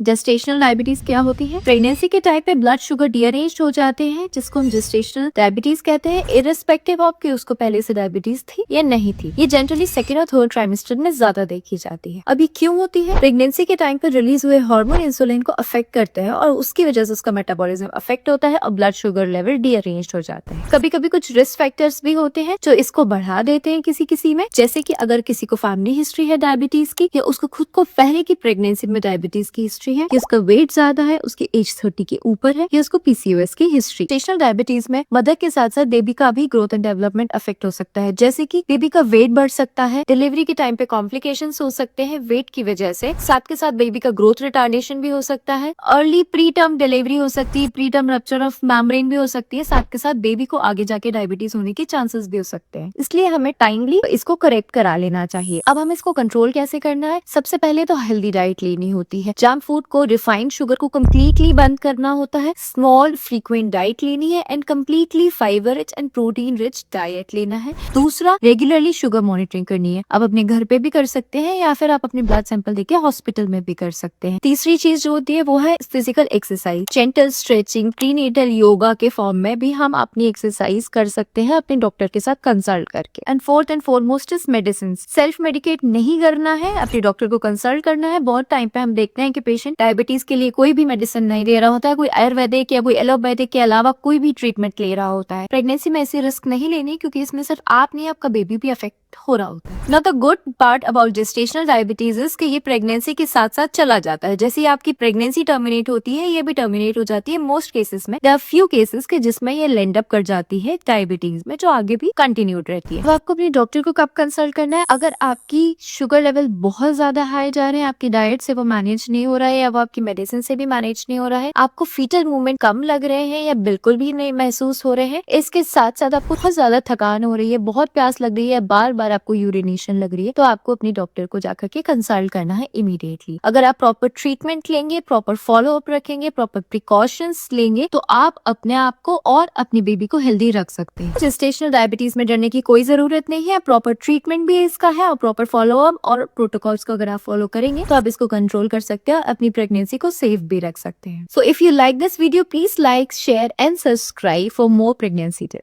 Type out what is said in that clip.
Gestational diabetes क्या होती है? प्रेगनेंसी के टाइम पे ब्लड शुगर डीअरेंज हो जाते हैं, जिसको हम जेस्टेशनल डायबिटीज कहते हैं, इररिस्पेक्टिव ऑफ कि उसको पहले से डायबिटीज थी या नहीं थी। ये जनरली सेकेंड और थर्ड ट्राइमेस्टर में ज्यादा देखी जाती है। अभी क्यों होती है? प्रेगनेंसी के टाइम पे रिलीज हुए हार्मोन इंसुलिन को अफेक्ट करते हैं और उसकी वजह से उसका मेटाबॉलिज्म अफेक्ट होता है और ब्लड शुगर लेवल डीअरेंज हो जाता है। कभी कभी कुछ रिस्क फैक्टर्स भी होते हैं जो इसको बढ़ा देते हैं किसी में, जैसे कि अगर किसी को फैमिली हिस्ट्री है डायबिटीज की, या उसको खुद को पहले की प्रेगनेंसी में डायबिटीज की हिस्ट्री है, कि उसका वेट ज्यादा है, उसकी एज 30 के ऊपर है, या उसको पीसीओएस की हिस्ट्री। जेस्टेशनल डायबिटीज में मदर के साथ साथ बेबी का भी ग्रोथ एंड डेवलपमेंट अफेक्ट हो सकता है, जैसे कि बेबी का वेट बढ़ सकता है, डिलीवरी के टाइम पे कॉम्प्लिकेशंस हो सकते हैं वेट की वजह से, साथ के साथ बेबी का ग्रोथ रिटार्डेशन भी हो सकता है, अर्ली प्री टर्म डिलीवरी हो सकती है, pre term rupture of membrane भी हो सकती है, साथ के साथ बेबी को आगे जाके डायबिटीज होने के चांसेस भी हो सकते हैं। इसलिए हमें टाइमली इसको करेक्ट करा लेना चाहिए। अब हम इसको कंट्रोल कैसे करना है? सबसे पहले तो हेल्दी डाइट लेनी होती है, जंक फूड को, रिफाइंड शुगर को कम्प्लीटली बंद करना होता है, स्मॉल फ्रीक्वेंट डाइट लेनी है and completely fibre rich and protein rich diet लेना है। दूसरा, रेगुलरली शुगर मॉनिटरिंग करनी है। आप अपने घर पे भी कर सकते हैं या फिर आप अपने ब्लड सैंपल देके हॉस्पिटल में भी कर सकते हैं। तीसरी चीज जो होती है वो है physical exercise, gentle stretching, prenatal yoga के फॉर्म में भी हम अपनी एक्सरसाइज कर सकते हैं अपने डॉक्टर के साथ कंसल्ट करके। And fourth and foremost is medicine. Self medicate नहीं करना है, अपने डॉक्टर को कंसल्ट करना है। बहुत टाइम पे हम देखते हैं कि पेशेंट डायबिटीज के लिए कोई भी मेडिसिन नहीं ले रहा होता है, कोई आयुर्वेदिक या कोई एलोपैथिक के अलावा कोई भी ट्रीटमेंट ले रहा होता है। प्रेगनेंसी में ऐसी रिस्क नहीं लेनी, क्योंकि इसमें सिर्फ आप नहीं, आपका बेबी भी अफेक्ट हो रहा होता है। Now the good part about gestational diabetes is कि ये प्रेगनेंसी के साथ साथ चला जाता है। जैसे आपकी प्रेगनेंसी टर्मिनेट होती है, ये भी टर्मिनेट हो जाती है मोस्ट केसेस में। देयर आर फ्यू केसेस के जिसमें ये लैंड अप कर जाती है डायबिटीज में, जो आगे भी कंटिन्यूड रहती है। तो आपको अपने डॉक्टर को कब कंसल्ट करना है? अगर आपकी शुगर लेवल बहुत ज्यादा हाई जा रहे हैं, आपकी डाइट से वो मैनेज नहीं हो रहा है, या वो आपकी मेडिसिन से भी मैनेज नहीं हो रहा है, आपको फीटल मूवमेंट कम लग रहे हैं या बिल्कुल भी नहीं महसूस हो रहे हैं, इसके साथ साथ आपको बहुत ज्यादा थकान हो रही है, बहुत प्यास लग रही है, बार बार आपको यूरिनेशन लग रही है, तो आपको अपनी डॉक्टर को जाकर के कंसल्ट करना है इमीडिएटली। अगर आप प्रॉपर ट्रीटमेंट लेंगे, प्रॉपर फॉलो अप रखेंगे, प्रॉपर प्रिकॉशंस लेंगे, तो आप अपने आप को और अपनी बेबी को हेल्दी रख सकते हैं। जेस्टेशनल डायबिटीज में डरने की कोई जरूरत नहीं है, प्रॉपर ट्रीटमेंट भी इसका है और प्रॉपर फॉलो अप और प्रोटोकॉल्स को अगर आप फॉलो करेंगे तो आप इसको कंट्रोल कर सकते हैं, अपनी प्रेगनेंसी को सेफ भी रख सकते हैं। So if you like this video, please like, share and subscribe for more pregnancy tips.